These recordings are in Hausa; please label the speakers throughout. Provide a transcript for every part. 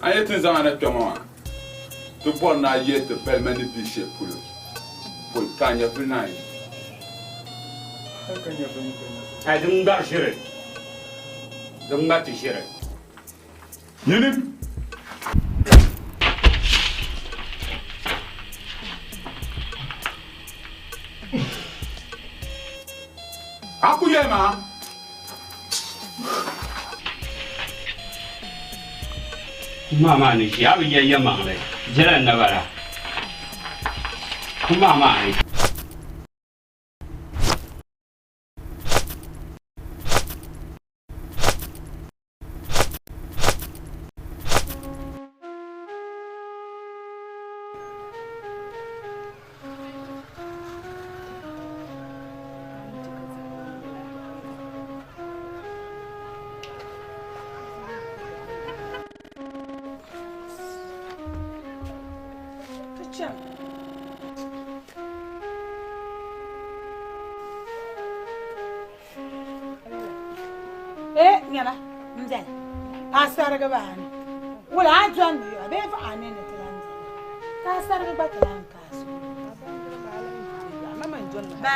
Speaker 1: Aye tin zama na mama. To bon na ye te pelmeni bishe pulo. Pul kanya punai. Kanya punai.
Speaker 2: Ai dum dar shire. Dum ngati shire.
Speaker 1: Yini? Aku ye ma.
Speaker 2: Mama ni ya bi ye ma le. Jira na bara. Mama ni.
Speaker 3: Nyala, mzee. Asarga bani. Wala ajan biyo, be fa ane ne tlan. Ka asarga ba tlan kasu. Mama njonna.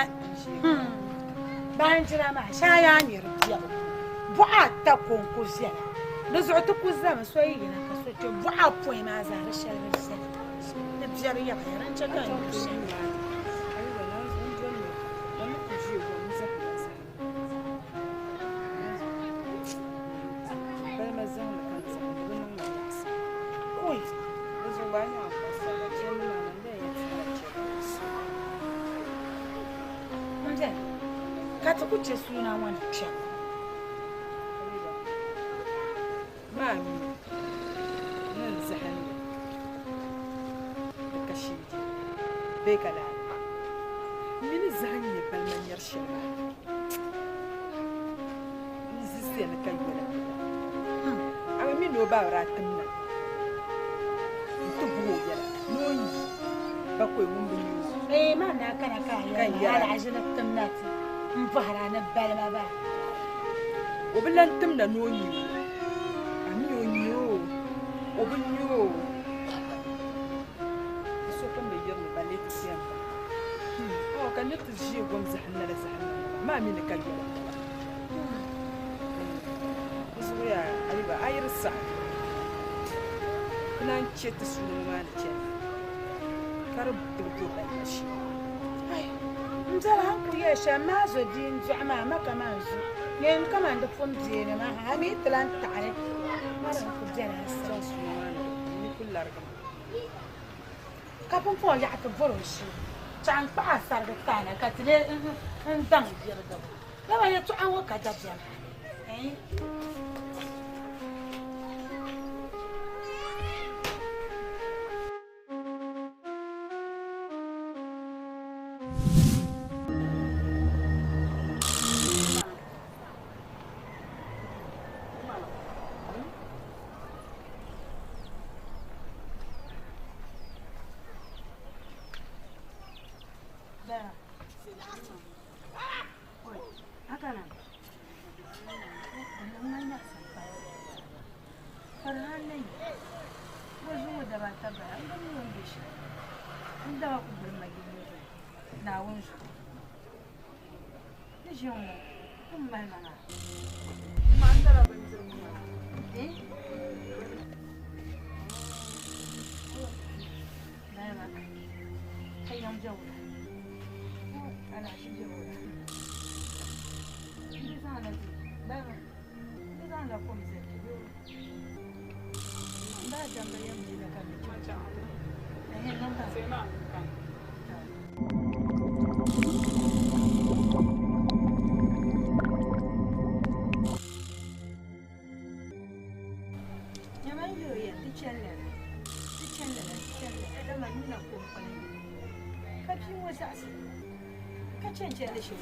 Speaker 3: Ba njira ma shaya ni rubiya. Bu'a ta konkusiya. Da zuwa kuzama soyina ka so ce bu'a point ma za ra shalbar sai. Da biyar ya bayaran ce kan shi. Kata kuce suna wani can.
Speaker 4: Mami, nan zahani da kashi bai kada. Mini zahani ne balmanyar shirma. Ni ziste na kan gida. Amma min no ba ratin nan. Mutu buwo yana. Noyi bakwai mun bin yi.
Speaker 3: Ma na kana kan yara ajinar tamnati. Mfahara na balma ba.
Speaker 4: Obilan tim na noni. Ami onyo. Obinyo. So kan da yar ba le tsiyan. Kan ne ta ji gom zahanna da zahanna. Ma mi ne kalli. Zuya ai ba ayir sa. Kunan ce ta sunan ma da ce. Karab dubu da shi.
Speaker 3: Mzala hanku ye shama zo din jama maka manzu yen kama ndo fom jene ma ha mi tlan tare mara ku jena sa
Speaker 4: ni kullar kam
Speaker 3: ka pon fo ya ka boro shi chan pa sar da kana ka tile en dang jirga la ba ya tu an wa ka da jam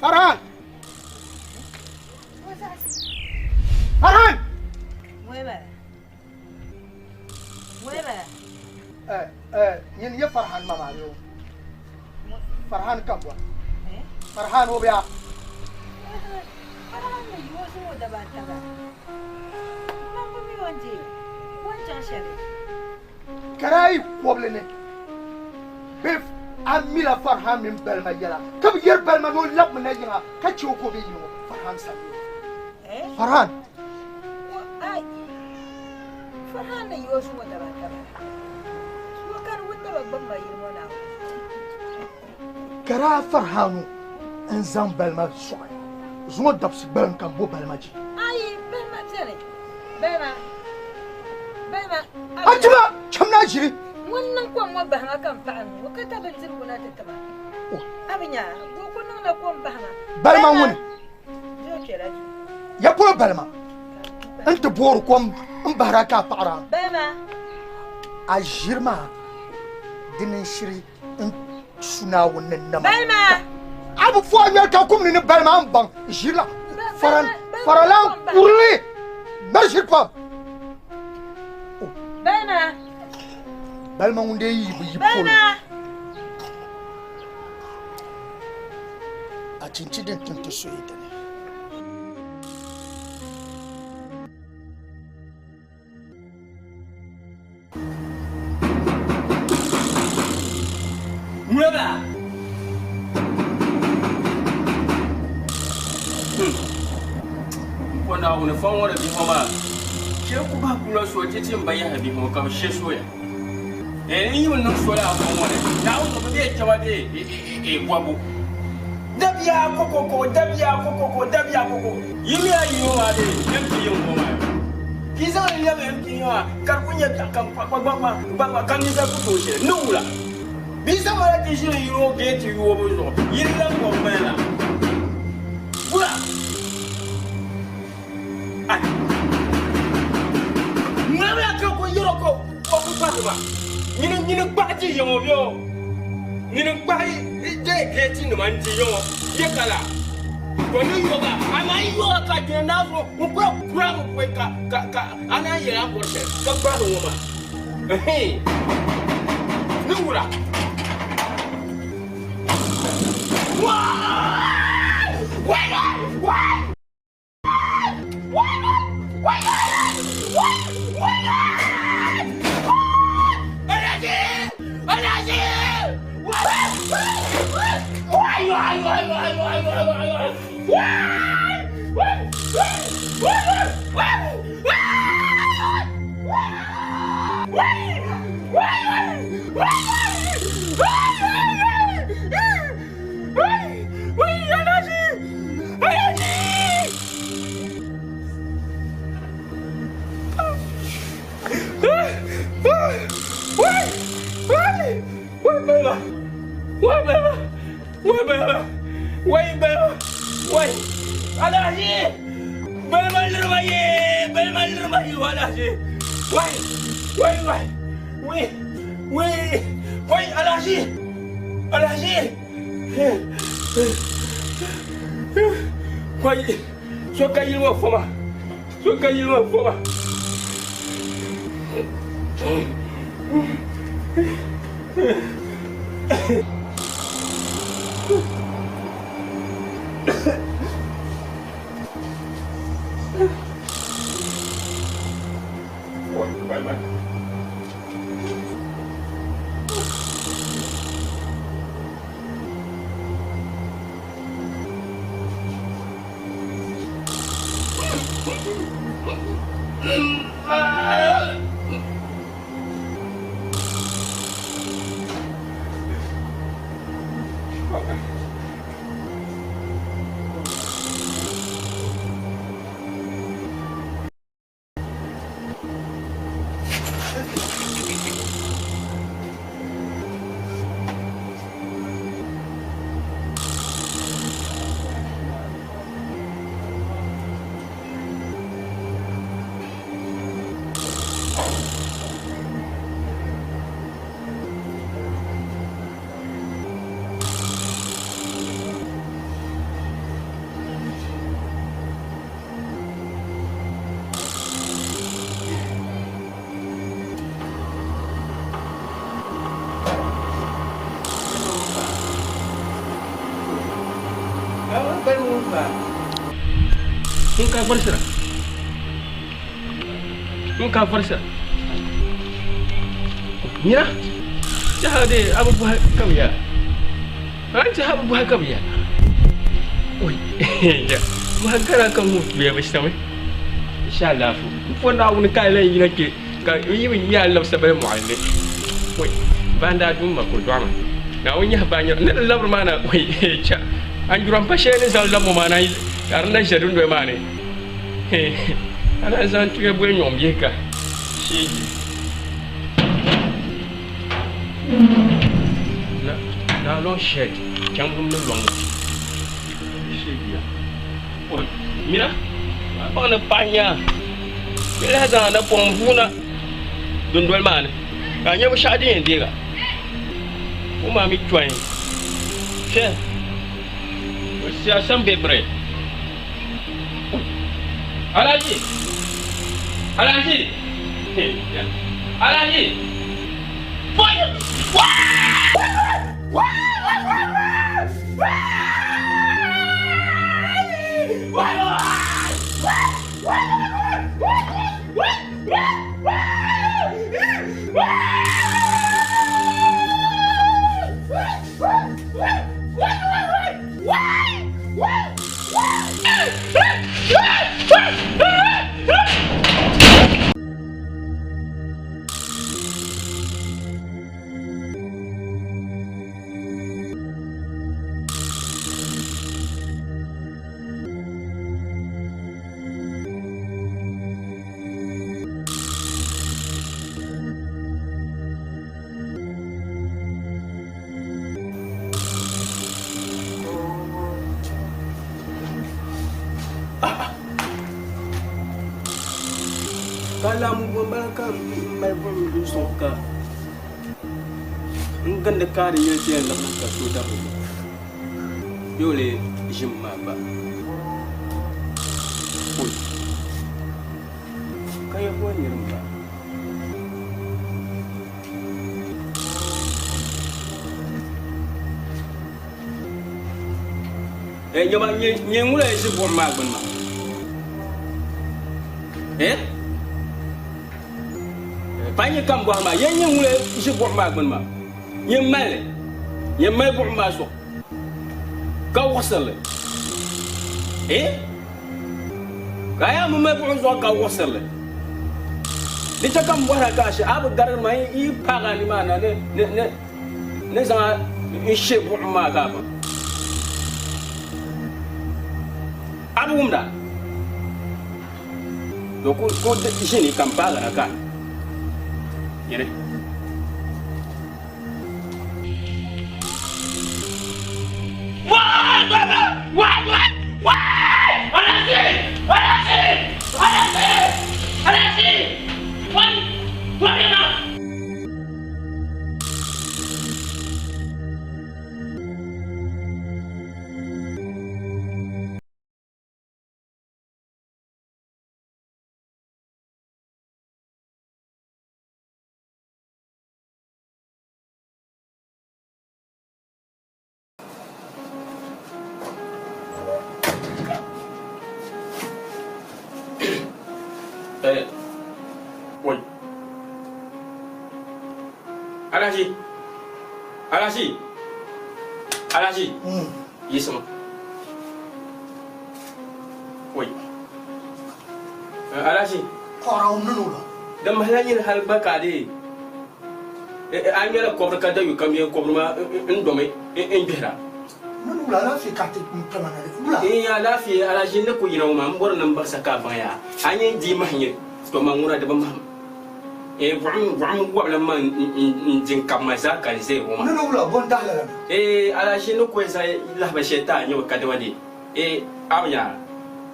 Speaker 5: Farhan! Farhan! ين فرحان ما معلوم فرحان كم بوا فرحان هو بيا
Speaker 3: فرحان يوسف ودبا تبا ما بمي وانجي وانجا شري
Speaker 5: كراي قبلنا بيف أميلا فرحان من بالما يلا كم ير بالما نقول لب من نجيها كتشوكو بيجنو فرحان سامي فرحان
Speaker 4: فرحان يوسف وتبع وكان وتبع بما يرمونا
Speaker 5: كرا فرحانو انزام بالما شوي زمو دبس بالم كان بو بالما جي
Speaker 4: اي بالما تاني بالما
Speaker 5: أجمع كم ناجري
Speaker 4: wannan kwan wa bahama kan fa'an wa ka taban zirguna ta taba abinya go kunun na kwan bahama
Speaker 5: balma woni
Speaker 4: jo keraji
Speaker 5: ya polo balma anta bor kom baraka para
Speaker 4: balma
Speaker 5: ajirma dinin shiri in suna wannan nama
Speaker 4: balma
Speaker 5: abu fo ya ka kum ni balma an ban jira faralan kurli marshir pam
Speaker 4: balma
Speaker 5: balma wunde yi polo a cinci din tuntu so ita ne
Speaker 2: Muraba wanda wani fawon da biho ma ke ku ba kula so titin bayan biho ka she soya yi wannan soya a kan wani na wuce ba zai cewa dai gwabo dabiya koko yi mi ayi yo ma dai yanki yin goma ki zan yi yaga yanki yo karkunya kan ba kan ni za ku to she nura bisa mara ti shi yiro gate yo bo zo yilla ko mena bura ai ngame akko yiro ko ku ba Nini baji yo yo. Nini baji je geti no manji yo. Ye kala. Ko ni yo ga ana yo ka je na fo ko kura ko ka ana ye ra ko se ka ba no ma. Eh. Ni wura. Wa! Mira, jadi apa buat kau ya? Aja apa buat kau ya? Oi, ya, buat kamu biar bersama. Insyaallah, pun nak kau lagi lagi. Kau ini ya Allah sebab muallim. Oi, banda tu makul doa. Nah, ini banyak. Ni Allah bermana? Oi, cak. Anjuran pasien ni Allah bermana? Karena jadun dua mana? Anak zan tu yang boleh nyom je kah? Si. Nah, lo shed, jangan belum long. Si dia. Oh, mira, apa nak panya? Bila zan ada pembunuh, dundul mana? Kanya bersyadi yang dia. Umami cuai. Shed. Siasam bebre. Alaji. Alaji. Alaji. Kalau membaca Bible suka, enggan dekat dia je dalam sudah. Yole jemma ba. Oi. Kayak buat ni rumah. Nyawa ni mulai sebut mak benar. Banyak kan buah mak, yang mulai isi buah mak benar, yang mai buah masuk, kau wasal, kaya mai buah masuk kau wasal, dia cakap buah kasih, apa garam mai, i pagar di mana, ne sangat isi buah mak apa, apa benda, kau di sini kan pagar kan. Ini. Wah! Anasi! Wah, ya. Woi. Alaji. Yes sama. Woi. Alaji.
Speaker 5: Korang nunu lah.
Speaker 2: Dan mahalanya hal bakade. Angela kobra kada yu kami kobra indome indira.
Speaker 5: Nunu lah lah si katik mana ada.
Speaker 2: Iya lah si alaji ne ku yina ma mbor nan baksa ka baya. Anya di mahnya. To mangura da bam. Buang wala man jing kamasa kan se uma.
Speaker 5: Nunu lah bondah lah.
Speaker 2: Alaji ne ku sa lah ba sheta nyo kada wadi. Awnya.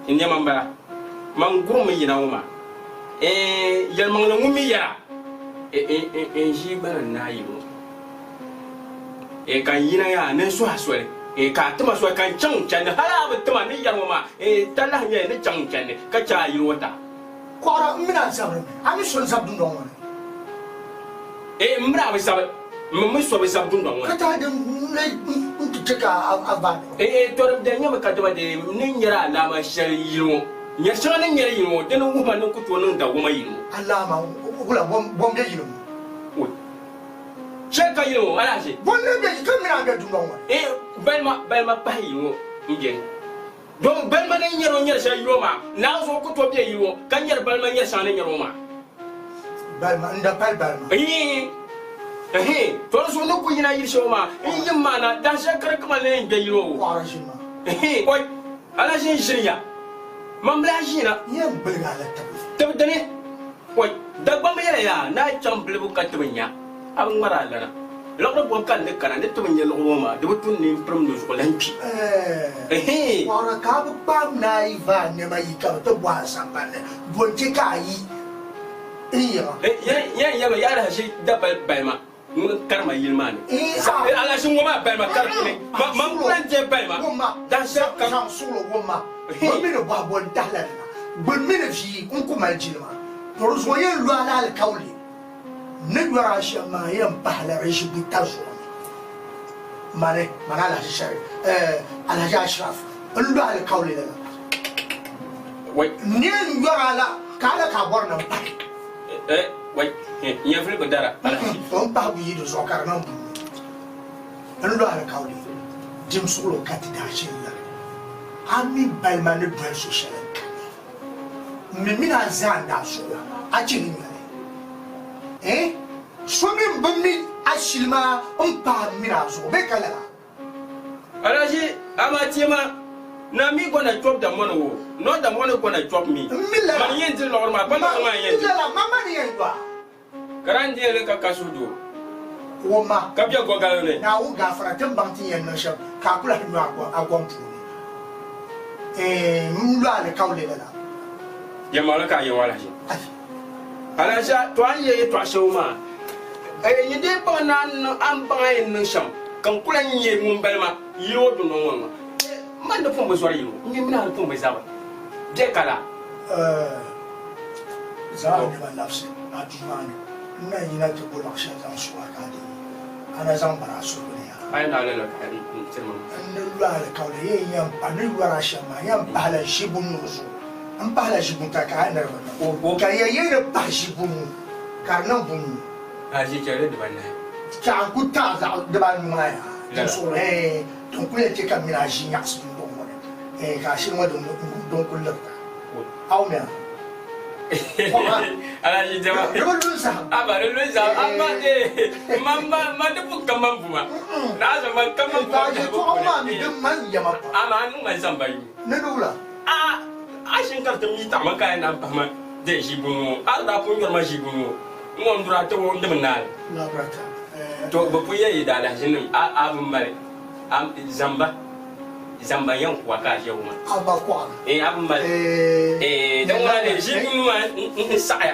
Speaker 2: Inde mamba. Mangur mi yina uma. Yal mangna ngumi ya. Jiba na yiwo. Kan yina ya ne so aswere. Ka tuma so kan chang chan hala ba tuma ni yar uma. Talah nya ne chang chan ka cha yiwo ta.
Speaker 5: Korang mina sabar. Ami son sabdun dong.
Speaker 2: Mbra ba sabar. Mama so ba sabdun dong.
Speaker 5: Kata ada ne untuk cakap aban.
Speaker 2: Toram da nya ba ka tuma de ni nyara na ma shar yiwo. Nya shana nyara yiwo de no uma no ku to no da uma yiwo.
Speaker 5: Allah ma ula bom dia yiwo.
Speaker 2: Cheka yiro ala shi.
Speaker 5: Bonne be ka mina ga dunga wa.
Speaker 2: Balma pa yiro ngen. Donc balma ne nyero nyer sa yiro ma. Na so ko to be yiro kan nyer balma nyer sa ne nyero ma.
Speaker 5: Balma nda balma.
Speaker 2: To so no ko yina yiro ma. Yin ma na dan shakar kuma ne nge yiro.
Speaker 5: Wa shi ma.
Speaker 2: Koy ala shi shirya. Mambla shi na.
Speaker 5: Yan bulga la
Speaker 2: Tabdane. Koy dabba me ya na chamble bu katbanya. Abang marala na. Lokdo bo kan de kana de tumnya lokoma de butun ni prom do ko lampi.
Speaker 5: Ora ka ba na iva ne ma yika to bwa sambane. Bonje ka yi.
Speaker 2: Ya da shi da balma. Mun karma yilmani. Ala shi ngoma balma karkune. Mam planje balma. Da sa kan
Speaker 5: solo goma. Bon mi no ba bon dalana. Bon mi no fi kun kuma jilma. To zo yen lu ala al kawli. Nagwara shi ma yan bahla rishi bitazo mane manala shari alhaji ashraf ndu al kawli la
Speaker 2: wai
Speaker 5: ni ngwara la kala ka borna pa
Speaker 2: wai nya fili badara alhaji
Speaker 5: on pa bu yido so karna ndu al kawli jim sulo kati da shi la ami balmane bel so shara mina zanda so achini Somin bumi ashilma umpa minazo bekala.
Speaker 2: Alaji amatima na mi gonna chop the money wo. Not the money gonna chop me. Man yen til lor ma pa ma yen.
Speaker 5: Mila mama ni yendwa.
Speaker 2: Karandi ele ka kasudo.
Speaker 5: Woma
Speaker 2: kabya go galone.
Speaker 5: Na u gafara tembanti yen no shop. Ka kula ni agwa mpu. Mula le kawle la.
Speaker 2: Ya malaka ye wala ji. Alaja to an ye to shoma. Yide ba nan an ba yin nan sham kan kula nye mun balma yo do no won man da fon bezori yo ngi mina da fon bezaba je kala
Speaker 5: za ni ba nafsi na dumani na yina to ko laksha zan suwa ka di ana zan bara su ne ya
Speaker 2: ay na le kali tirma
Speaker 5: an la le kawle yin yan panu wara shama yan bala shibun nusu an bala shibun ta ka na ba ka yayin ba shibun ka nan bunu
Speaker 2: aji kere de banna
Speaker 5: ka ku ta za de ban ma ya so don ku ya ce kan mina shi ya su don mo ka shi mo don ku la au me
Speaker 2: ala ji jama
Speaker 5: Lulusa
Speaker 2: aba lulusa amma ma de bu kamam buma na za man kamam
Speaker 5: ba je to amma mi dum man ya ma
Speaker 2: ama anu man zambayi
Speaker 5: ne dula
Speaker 2: a shin karta mi ta maka na ba ma de shi bunu ala kun yor ma shi bunu ngom dura to ndem naal
Speaker 5: na brata
Speaker 2: to ba pu ye da da jinin a bun mare am zamba yan kwa ka je uma
Speaker 5: aba kwa
Speaker 2: abun mare dan wala shi bunu ma sa'ya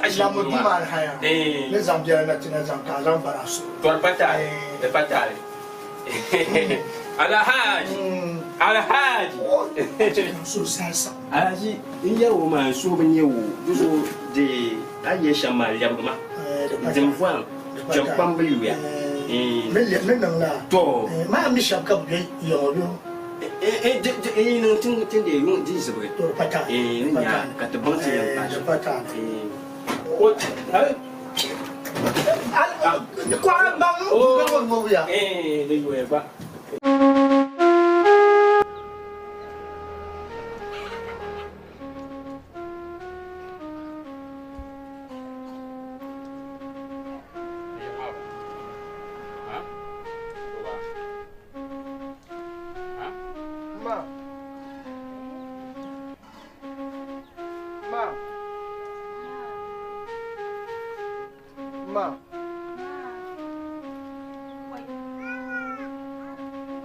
Speaker 2: shi
Speaker 5: la mo di mal haya ne zambia na tina zam ka zam bara so
Speaker 2: to patale de patale alhaji
Speaker 5: so sasa
Speaker 2: alhaji in yawo ma so ban yawo duso de aye shama yabma de mvoa je pambu ya
Speaker 5: men nan la
Speaker 2: to
Speaker 5: ma mi sham ka bu yo
Speaker 2: no tin de yo di se bre
Speaker 5: to pata
Speaker 2: ni ya ka te bon ti ya
Speaker 5: pata
Speaker 2: o
Speaker 5: kwa bang ga mo ya
Speaker 2: de yo ba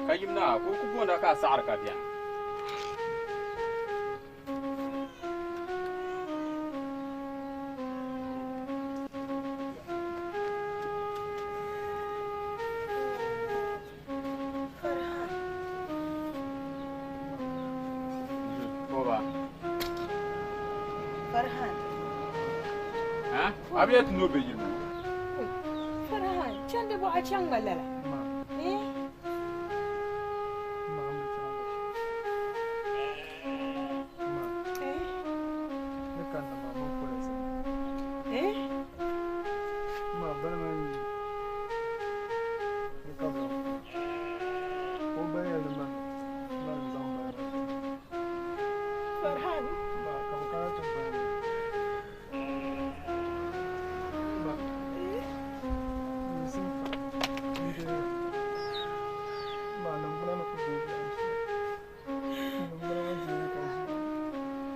Speaker 2: kayimna ko ku bonda ka sar ka dia
Speaker 3: Farhan
Speaker 1: abiyat no be yinu
Speaker 3: Farhan chande bo a can malala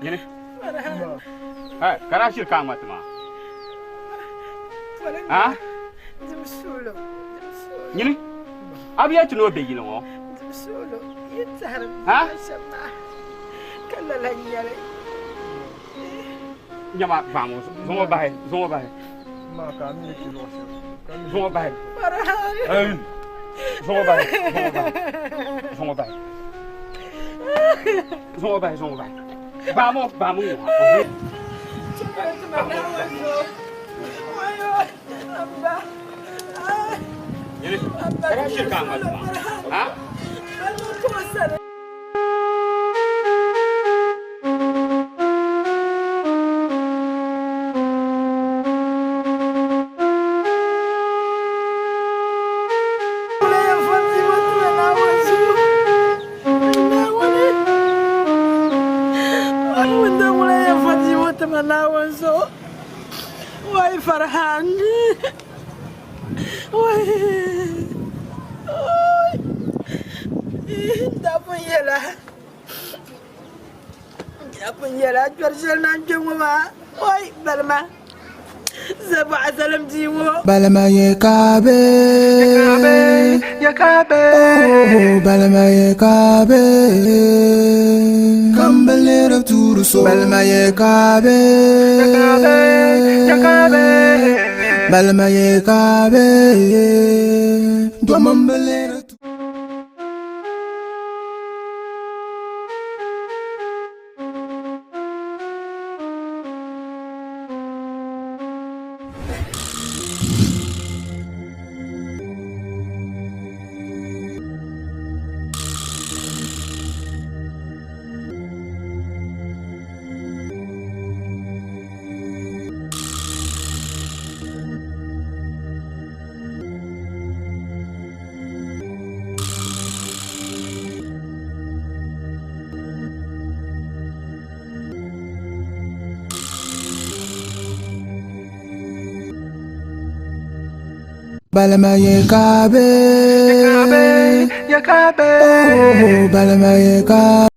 Speaker 2: Yini. Kana shirka mata ma. Ha?
Speaker 3: Dimsulo.
Speaker 2: Yini. Abiya tuno be yini wo.
Speaker 3: Dimsulo. Yitar.
Speaker 2: Ha?
Speaker 3: Kala la nyare.
Speaker 2: Nyama vamos. Zongo bahe.
Speaker 6: Ma kami ki lo se.
Speaker 2: Zongo bahe.
Speaker 3: Farhan.
Speaker 2: Zongo bahe. Vamos. Yini. Kana shirka mata ma. Ha?
Speaker 3: Wai Farhan. Wai. Dapat ialah. Jual nanjung mama. Wai Balma. Sebab salam jiwa.
Speaker 7: Balma ye kabe. Oh, Balma ye kabe. Kambalera turuso. Balma ye kabe. Balma ye kabe. Domambalera. Balma ye kabe. Oh, Balma ye kabe.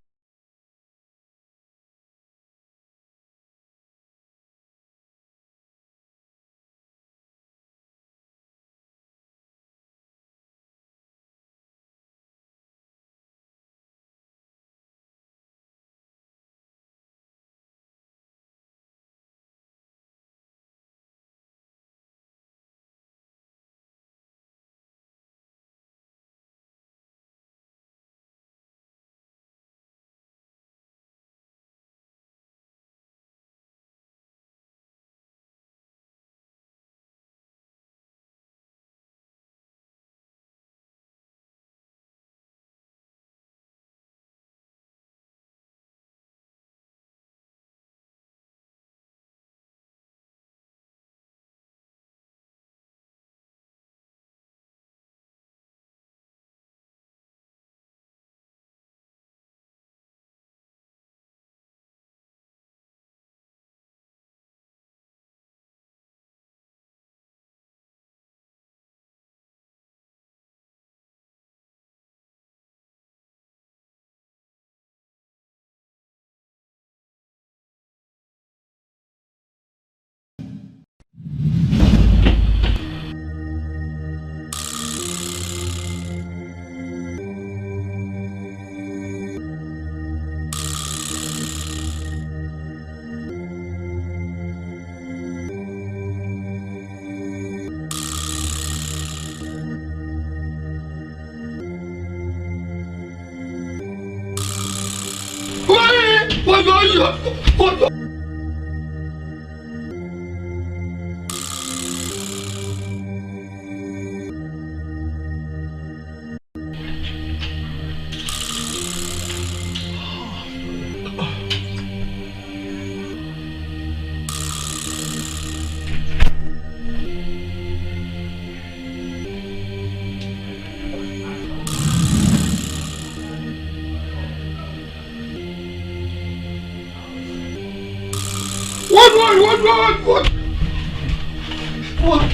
Speaker 1: What?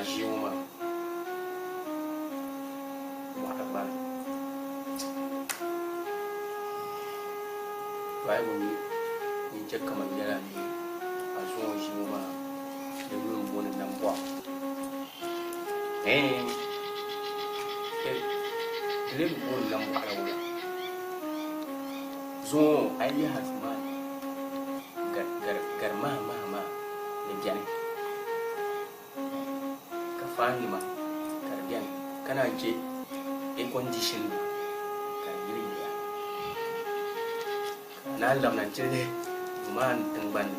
Speaker 2: ajiuma wa vai woni ni je kama yala ni azuo ajiuma de lu mbona na mbwa le mbona na mbwa la zo ayi hasma gar ma ne jani ka fani ma karbiyan kana je a condition ka yiri ya na lam nan ce man ban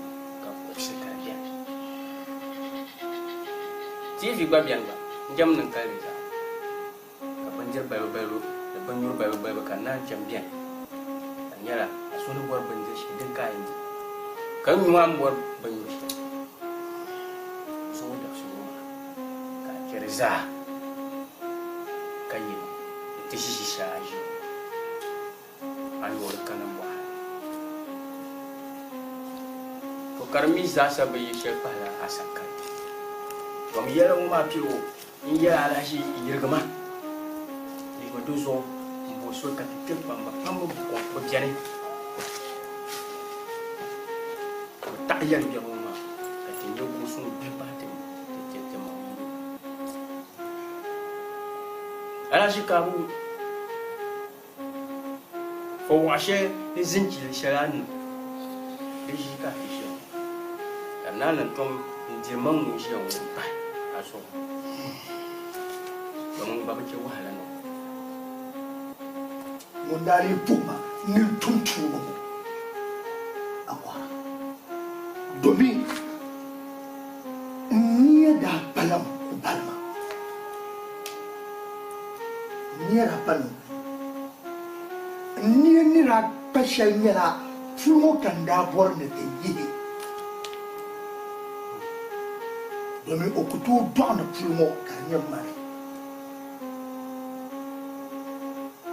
Speaker 2: ka ko se karbiyan ti fi ba biyan ba jam nan kare ka banjir bayo da banyo bayo kan na champion anyara asunu bor banjir shi din kai kan yuwan bor banyo shi so da su ka kirza kai ti shi shaji an wor kanan wa to karmi za sa bai shi fara asaka to mi yara ma piwo in ya ala shi yirgama do so mbo so ka te pamba pamba ko jani ko ta yar bi mo ma ka te nyobu so be ba te mo ala shi ka bu fo washe ni zinji sharan de shi ka shi kana nan tom je man mu shi on ba aso don ba ke wahala no
Speaker 5: mondali puma ni tuntuno akwa domin ni da balam balma ni ra balam ni ra pashal ni ra fumo kan da bor ne te yi domin okutu don fumo kan yamma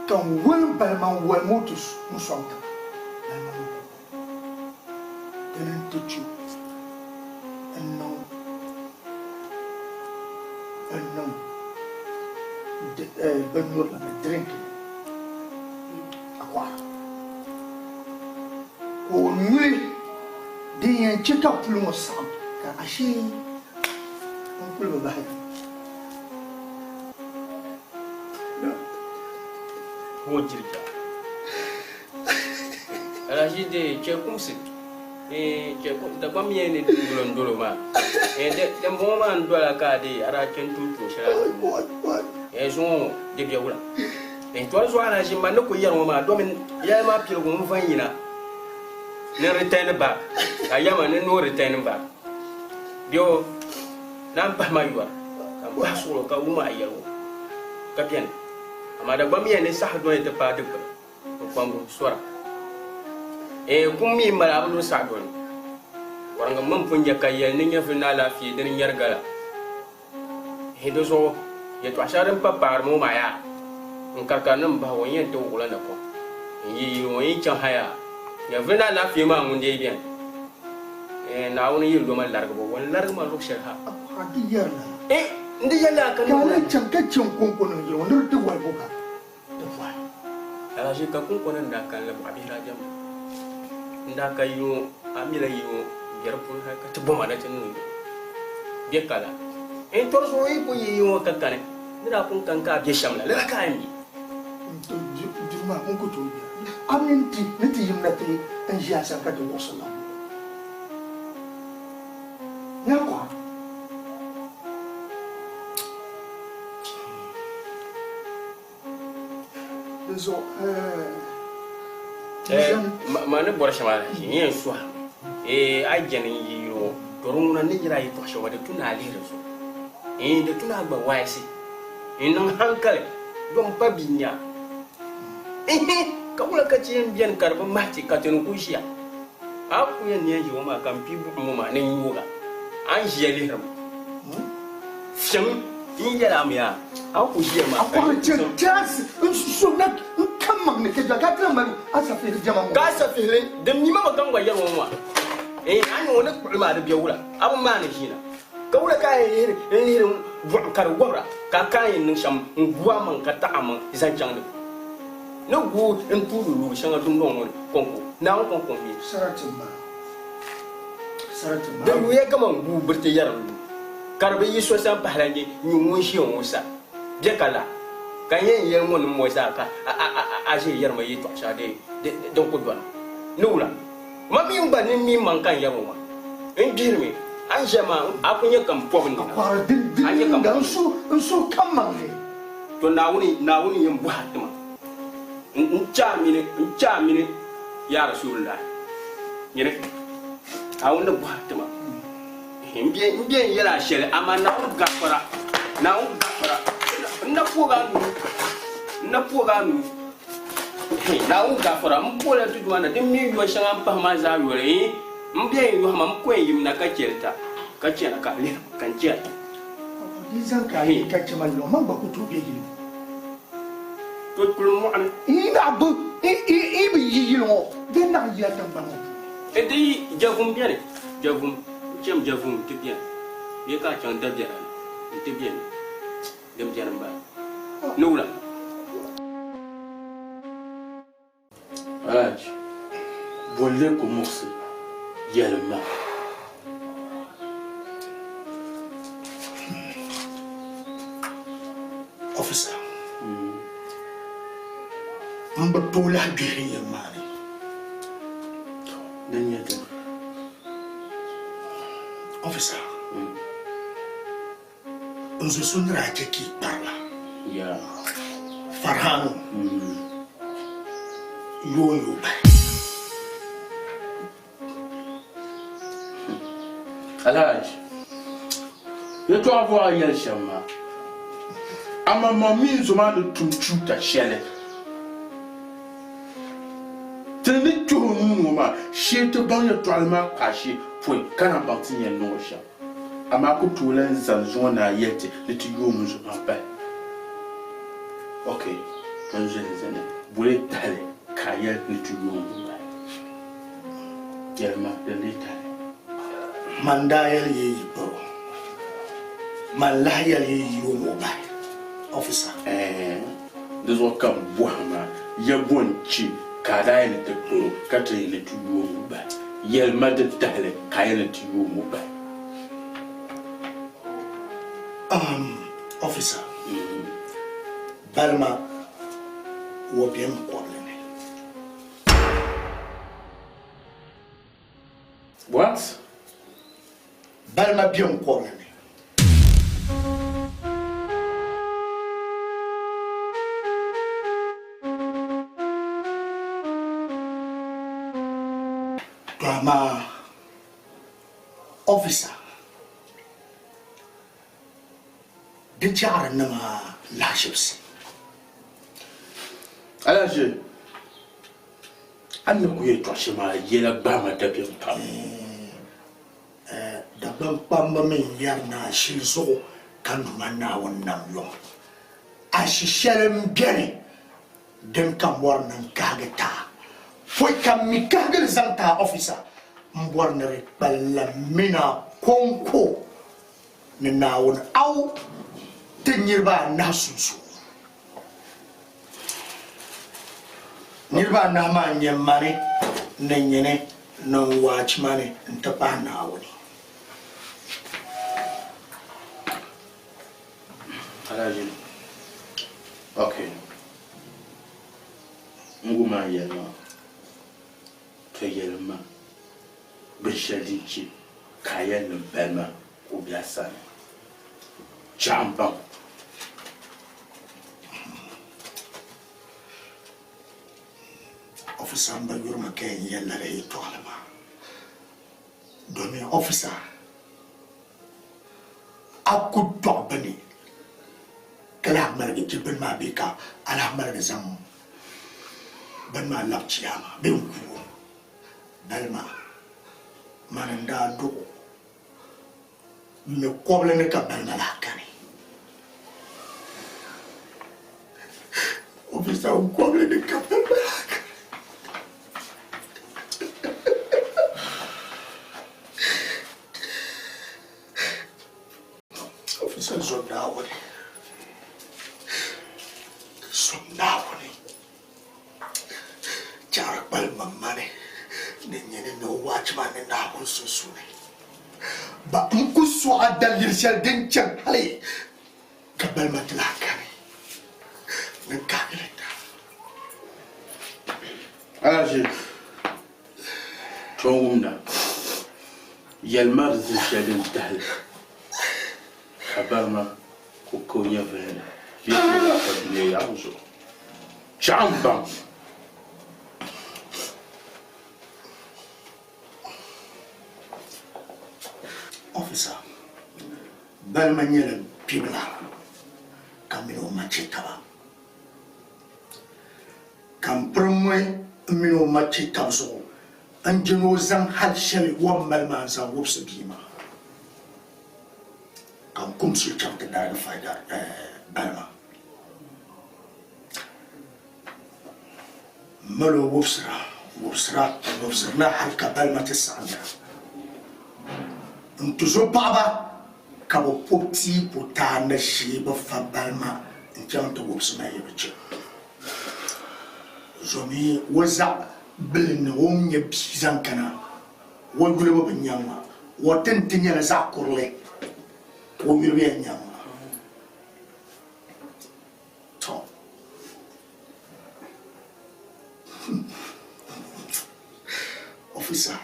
Speaker 5: kan wani balman wani motus musonta balman ganin tucu annan banyo na drink akwa ko nwe din yan cika pulmo sam ka ashe on pulmo ba
Speaker 2: ko jirga ala shi de ke kumsi ke da bam yene dulon dolo ma de mo ma ndola ka de ara ken tutu shara so de biya wura to so ala shi man ko yar ma do min ya ma pil go mfan yina ne retain ba ayama ne no retain ba bio nan ba ma yuwa kan ba so ka uma ayaro ka bien amada bamiya ne sah do ite pa de ko pambu sura kummi mala abdu sadon waranga mam punja kayel ni nya fina la fi den yargala hido so ye to asharan pa par mo maya nkarka nan ba wonyen to wala na ko yi wonyi chan haya ya fina la fi ma mun de bien na woni yi do mal larga bo won larga ma lok sher ha
Speaker 5: hadiya
Speaker 2: ndi yalla kan
Speaker 5: kala chankacin kunkunan yau ndur da wai boka da fa
Speaker 2: ala shi ka kunkunan da kan la abira jam nda ka yo amila yo gerpul ha ka tubo mana tin ni be kala torso yi ko yi yo ka kane nda kun kan ka be shamla la ka ni
Speaker 5: to juma kun ko to aminti niti yimnati an jiya san ka da wasallam na kwa so
Speaker 2: mana bora shamala yin suwa ajani yiro doruna ni jira yi to shawa da tuna alira so da tuna ba waisi nan hankali don babinya kawula ka ci biyan karban mati ka tunu kushiya aku yan ne yi ma kan pibu mu ma nan yoga an shi yale ram shin in yara mu ya aku shi ma
Speaker 5: akwai tas so na kan magne ke daga kan maru asafi jama mu
Speaker 2: ka safi le da ni ma kan gwayar mu an wani kulma da biya wura abun ma ne shi na Kau dah kaya ini buat kar gora, kakak yang nungsam gua mangkata amang zancang tu. No gua entu dulu sangat tunggu kongko, naon kongko ni.
Speaker 5: Saratimba.
Speaker 2: Dan gue kamang bu bertiar dulu. Karena Yesus sampai lagi nyumun siang musa. Dia kalah. Kayaknya yang mau musa ka aje yang mai itu asade dong kuduan. Nula. Mami umban ni mangkan yang rumah. Endirmi. Anjama aku nya kampung ni.
Speaker 5: Para din dan su kamang ni.
Speaker 2: To nawuni yang buat tu mah. Enca mini ya Rasulullah. Ni awak nak buat tu mah. Imbian ialah syel amanah gafara. Nau gafara. Nak puagan. Nau gafara. Mpola tu dua na. Demi dua sangat apa mazhar ni. Imbian dua mampu yang nak kacil tak. Kacil nak kali kancil.
Speaker 5: Di zangkai kacaman lo mang baku tu dia gini.
Speaker 2: Tu kulmu an.
Speaker 5: Ini abu. Ini begini. Dia nak lihat tambang.
Speaker 2: Jadi jawum biar. Jawum. Macam jawum tu biar. Dia kacang dah biar. Itu biar. Dia biar mbak. Nula.
Speaker 1: Alaj, boleh commencer. Yalma.
Speaker 5: Officer. Mbetullah diri yang mari.
Speaker 1: Dan ya tu.
Speaker 5: Officer. Unzu sunra ki parla.
Speaker 1: Ya.
Speaker 5: Farhanu. Yoyo ba.
Speaker 1: Alaj, je dois avoir Yel Shama. A ma mamie, je m'en ai tout ta chèle. Tenez tout le monde, chez te banque totalement caché pour qu'un bâtiment non cher. A ma couture les alzons à yette, le tuyau me je m'appelle. Ok, quand je les ai, vous voulez d'aller, cahier le tuyau me Yel m'a donné d'aller.
Speaker 5: Mandayal ye bro. Malayal ye yono ba. Officer.
Speaker 1: Des autres comme Bohama, Yabonchi, Kadaïn de Pro, Catherine de Tuyuba, Yelma de Tale, Kayan de Tuyuba.
Speaker 5: Officer. Balma, ou bien problème.
Speaker 1: What?
Speaker 5: Balma bien problème. Drama officer. The jar nama lashes.
Speaker 1: Alors je. Anne kuye toshima yela bama tabi pam.
Speaker 5: Da ban pamba min yarna shi so kan na wannan yo. A shi shalem gene den kan warnan kagata. Foi kam mi kagal zanta officer mbornere balla mina konko ni nawon au tenyirba nasusu nirba na ma nyemane nenyene no watchmane ntapa nawoni
Speaker 1: Alajin. Okay. Nguma yelma. Yelma. Bishadichi. Kayen Belma. Ubiasan. Champa.
Speaker 5: Officer mba yurma ken yella re to alama. Domi officer. Aku to bani. Kala marga jibin ma bika ala marga zam. Ban ma lapchiyama be ku. Balma mananda do me koble ne ka balma la kani officer koble ne ka balma la kani Somnawani. Charpal mamane. Ninyene no watchman in Nahun Susune. But Mukusu Adal shall den chapale. Kabel Matlakari. Nakagret.
Speaker 1: Alaji. Tongumna. Yelmar zishadin tahl. Kabarma kukonya vele. Yekula kabile yanzo. Chamba.
Speaker 5: Officer, Balmanian Pibla, Camino Machitaba. Campromwe, Mino Machitazo, and Genozan had shell one Malmans and whoops a beamer. Come switch up the fighter, Balma. Molo Woofsra, Woofsra, Halka Balmatisanda. Ntuzo baba kabo poti pota na shiba fa balma njanto wopsma yebeche zomi waza bilin wonye bizan kana wogule bo nyama wotentinya na zakurle wogule nyama to officer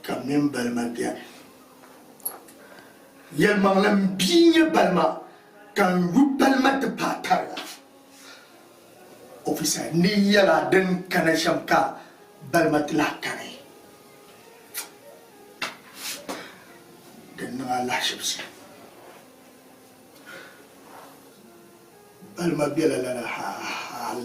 Speaker 5: Kamim Balma Diane. Yelmanglam being Balma can root Balma the Patara. Officer Niyala den Kanashamka Balma Tlakane. Then no lashes. Balma Biela ha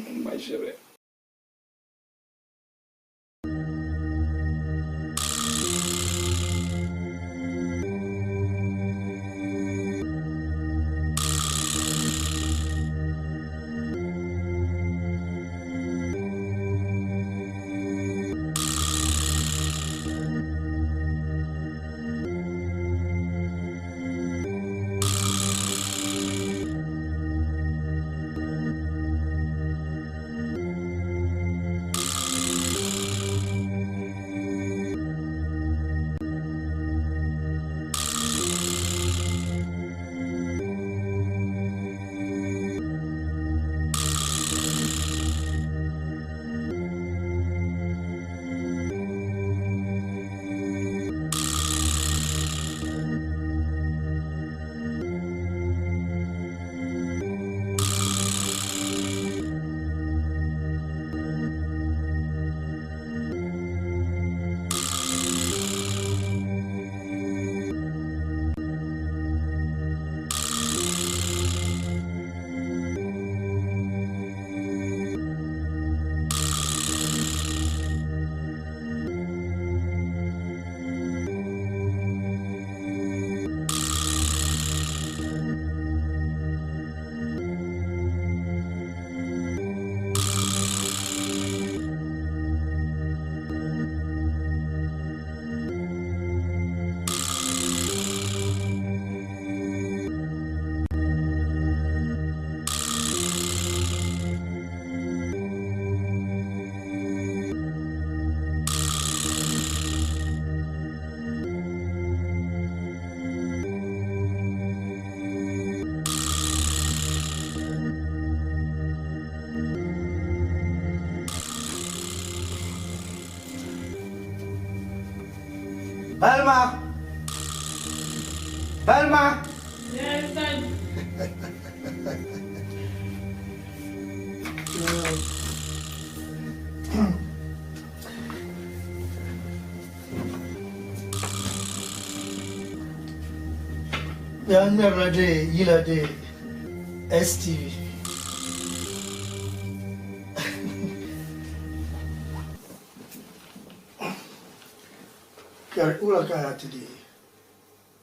Speaker 2: kuma shirya.
Speaker 5: Balma! Balma!
Speaker 3: Yes, Daddy.
Speaker 5: Jag nämnde gillade STV. Kar ula kaya today.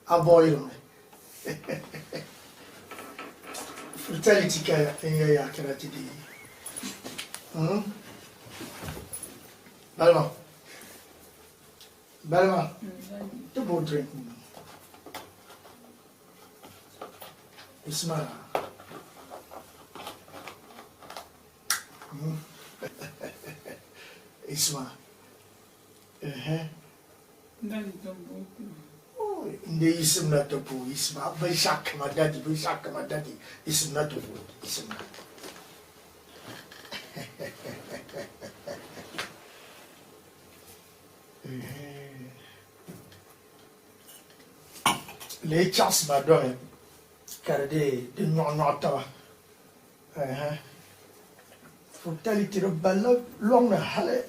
Speaker 5: Avoid me. Fertility kaya ya kara today. Balma. Balma. Tu mau drink. Isma. Isma. Hindi isim na to po, isma. Baysak madadi, isim na to po, isim na. Le chas ma doye, kare de nyonota. Fertility ro balla long na hale.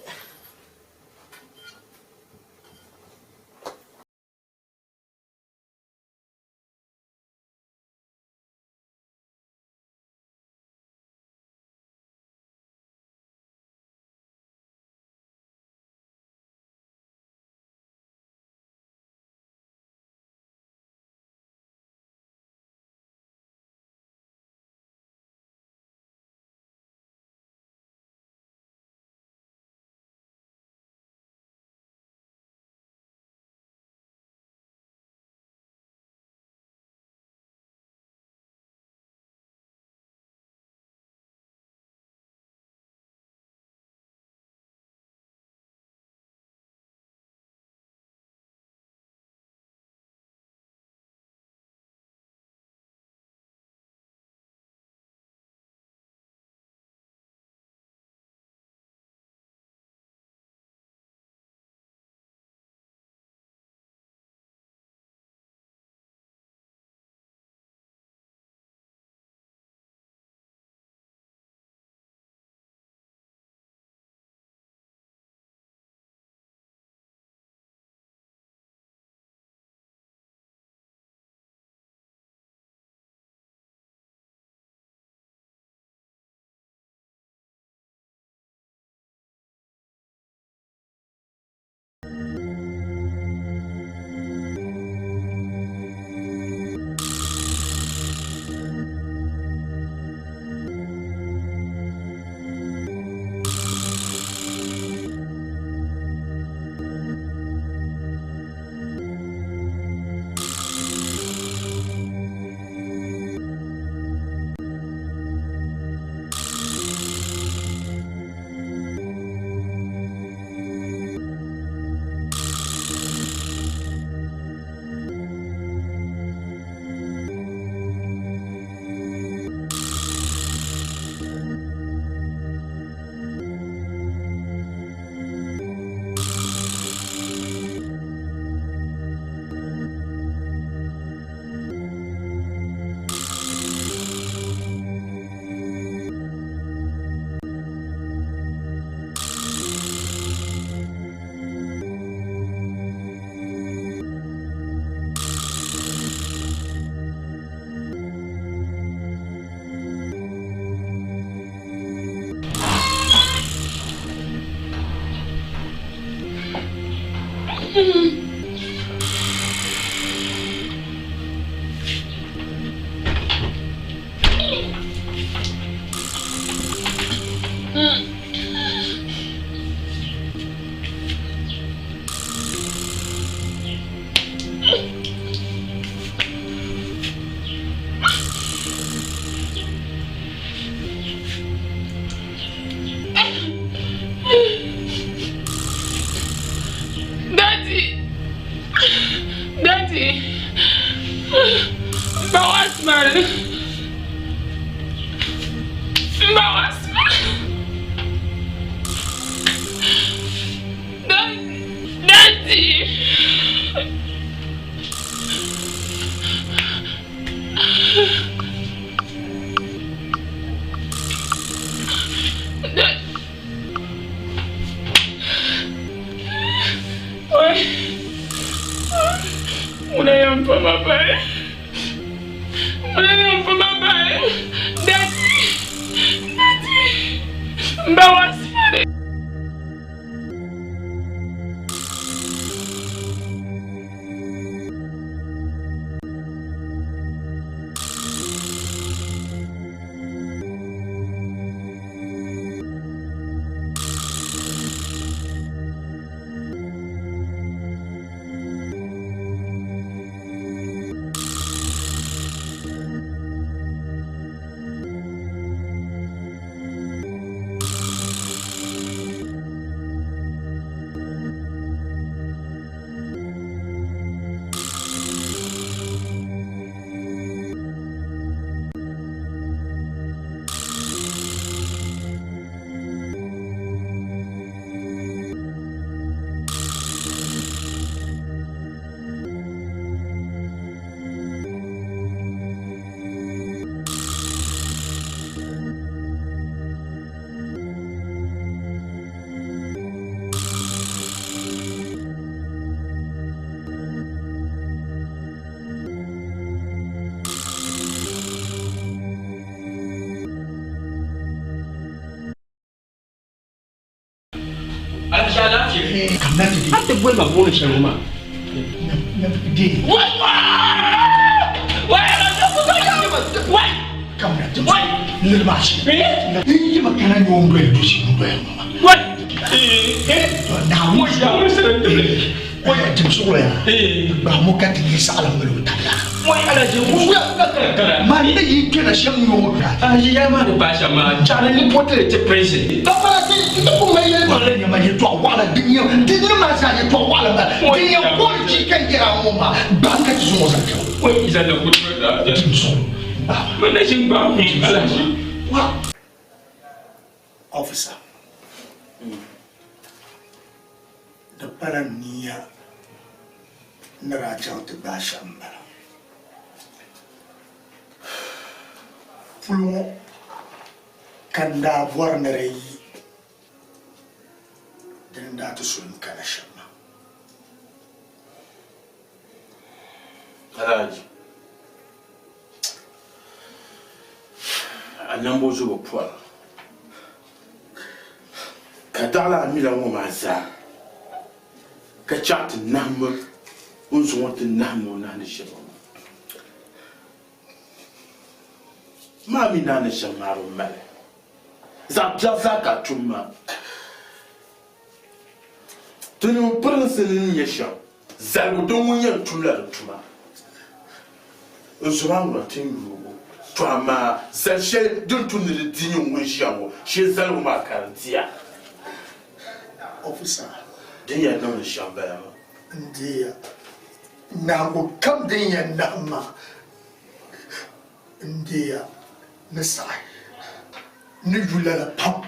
Speaker 2: Hata bwema bwona sharuma.
Speaker 5: Officer, the parania Naraja to Bashamba. Fulmo Kanda Warnere then that is soon Kanashama.
Speaker 1: Alhaji, a number of poor. Kadala mila maza. Kachat number unzo want the namo nana shabo. Mami nana shamaro male. Zabjazaka tuma. Tunu prince in yesha. Zaludonyan tula tuma. Uzwangu tingu. Twama zalshel don't tun the dinyo wishawo. She zaluma karantia.
Speaker 5: Officer,
Speaker 1: Dear no shamba.
Speaker 5: dear. Now come dear Nama. Dear Messiah. Nujula pump.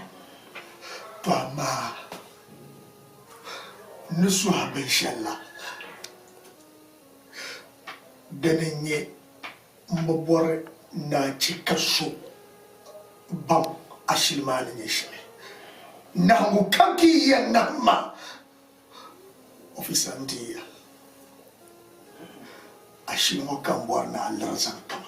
Speaker 5: Twama. Nusua Beshella. Denenye Mbobore na chikaso. Bam Ashilman Nation. Nangu kaki ya nama. Officer ndia. Ashilmo kambwa na alarazan kama.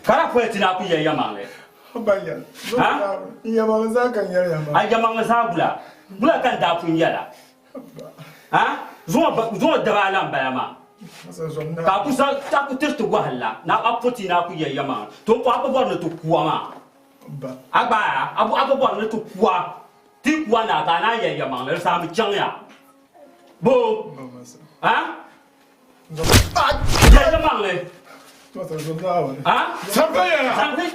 Speaker 2: Kara kweti na kuya yamale.
Speaker 6: Abaya. Ha? Yamale zaka yama.
Speaker 2: Ay yamale zabula. Bula kan da kun yala. Ha? Zo da balan bayama. Ka kusa ta ku tirtu gwahalla na apoti na kuya yama. To ko abubuwan na to kuwa ma. Aba abubuwan na to kuwa. Ti kuwa na ga na yamale sa mu janya. Bo. Ha? Ya yamale. Ah?
Speaker 1: Sampai ya.
Speaker 2: Sampai.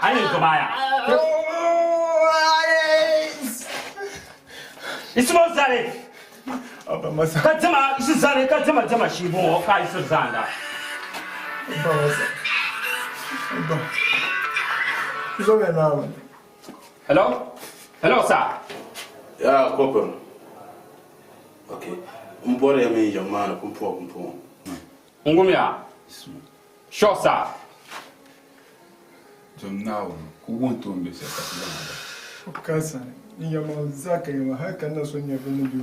Speaker 2: Ani kemana? Ismo zare.
Speaker 6: Apa masa?
Speaker 2: Kacama isi zare kacama jama shibo ka isi zanda.
Speaker 6: Apa masa? Apa? Zo me na.
Speaker 2: Hello? Hello sir.
Speaker 1: Ya kopon. Okay. Mbore ya me jamana kumpo.
Speaker 2: Ngumya. Sure sir.
Speaker 8: Now, who won't do this?
Speaker 6: Kasa, yama zaka yama haka na so nya bene bi.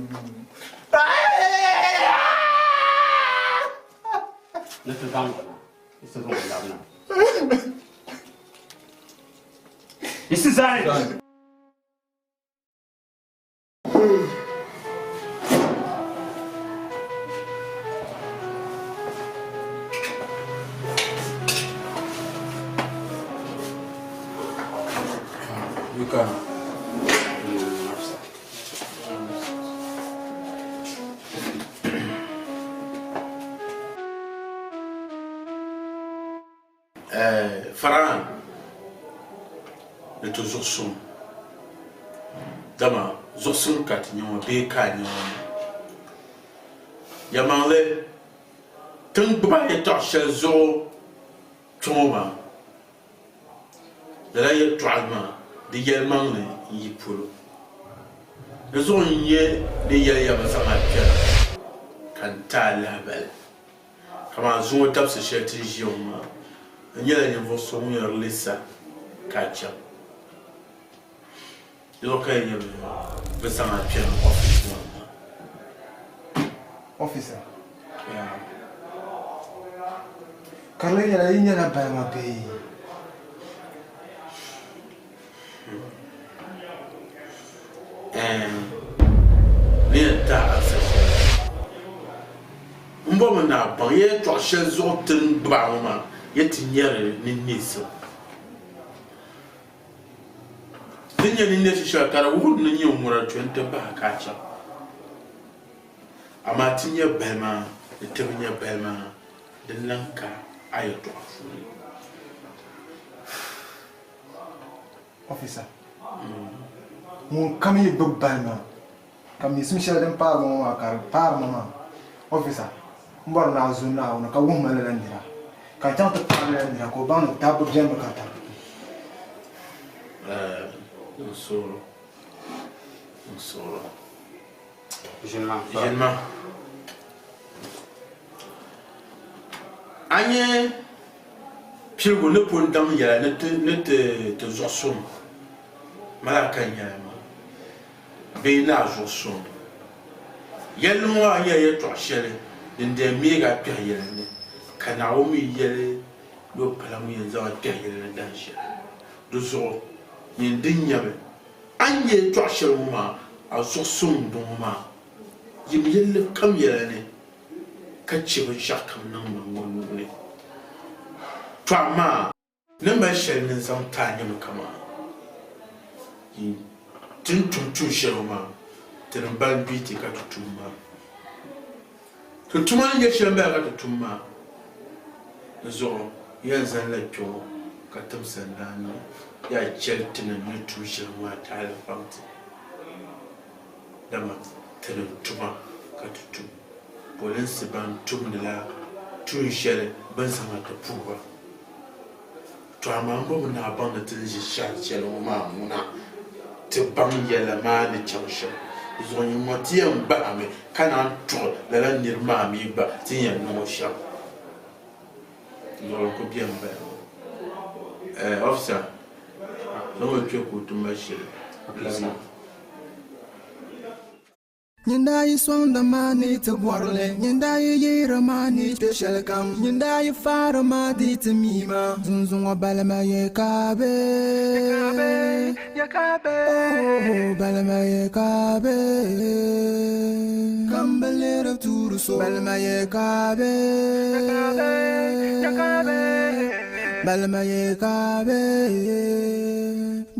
Speaker 2: Nito gangana. Isi gangana. Isi zare.
Speaker 1: Faran le toujours son dama zosun kat nyo be ka nyo yamanle tun ba ye to shezo choma de la ye tralma de yelmanle yi pulo le zon ye de ye ya ba sama pia kan ta la bel kama zo tap se cheti jioma nyela ni voso mu yer lisa kacha yo kay ni be sama pia
Speaker 9: officer yeah Carla ya yinya na ba ma pe
Speaker 1: ni ta asa mbo na ban ye to shezo tin ba ma yeti nyere ni niso tinya ni nesi shakara wud ni nyi umura 20 ba kacha ama tinya bema tinya bema de lanka ayoto afuri
Speaker 9: officer mo kami bubbalma kami sumshal dem pa mo akar par mama officer mbor na zuna ona ka wumma la ndira ka tanta parle ndira ko ban tabu jemba ka ta
Speaker 1: solo
Speaker 2: Jeune
Speaker 1: anye pilgo ne pondam ya ne te zosom malaka nyama be na zosom yelmo anye ye to shere de mega pia yele kana o mi yele do palamu ye za pia yele dan shere do zo yin dinyabe anye to shere ma a zosom do ma yim yele kam yele ne ka ci ba shakam nan mangon ne to amma nan ba shere ne zan ta ne kama yin tun shere ma tin ban biti ka tutuma tutuma ne shere ba ka tutuma zo yan zan la kyo ka tamsan nan ya jeltin ne tu shere ma ta la famti dama tin tuma ka tutuma police ban tum de la tun shere ban sama ta puwa to amma ko mun na ban da tin shi shere ma muna te ban yela ma ne chamshe zo ni motiam ba me kana to la nirma mi ba tin ya no sha zo ko bien ba officer no me ke ko tuma shere
Speaker 7: Nyindai sonda mani te borle, nyindai yira mani te shelkam, nyindai fara madi te mima, zunzunga balama ye kabe, oh balama ye kabe, kambelera turu so, balama ye kabe, balama ye kabe,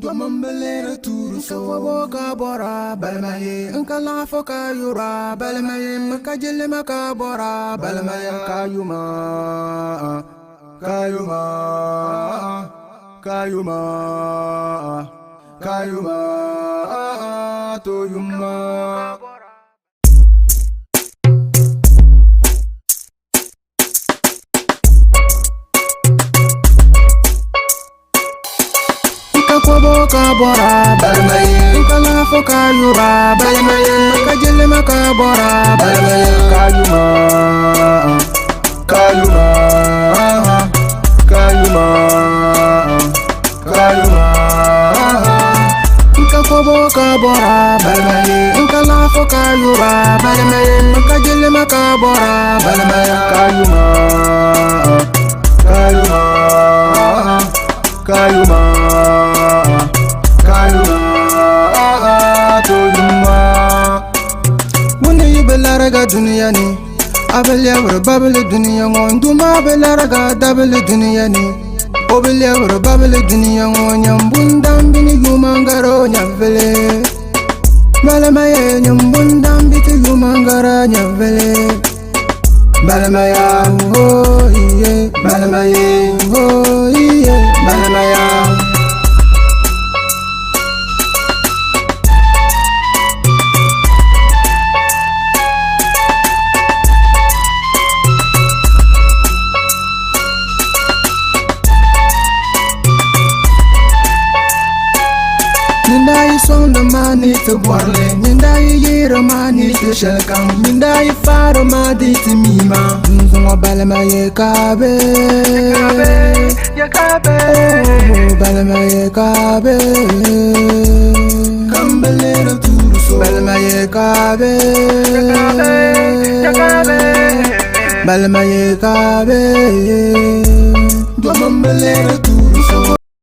Speaker 7: domambelera turu so, woka bora, balama ye, unkala foka. Yura balmaye makajele makabora balmaye kayuma kayuma kayuma kayuma toyuma Kabora balmaye kala foka yura balmaye makajele makabora balmaye kayuma kayuma kayuma kayuma kakobo kabora balmaye kala foka yura balmaye makajele makabora balmaye kayuma kayuma kayuma Belaraga dunia ni abelia wara babele dunia ngon duma belaraga dabele dunia ni obelia wara babele dunia ngon nyambundam bini yumangaro nyavele balamaya nyambundam biti yumangara nyavele balamaya oh iye balamaya oh iye balamaya Nyindai sonda mani te borle, nyindai yira mani te shelkam, nyindai fara madi te mima, nzunga balama ye kabe, oh balama ye kabe, kambelera turu so, balama ye kabe, balama ye kabe, domambelera turu.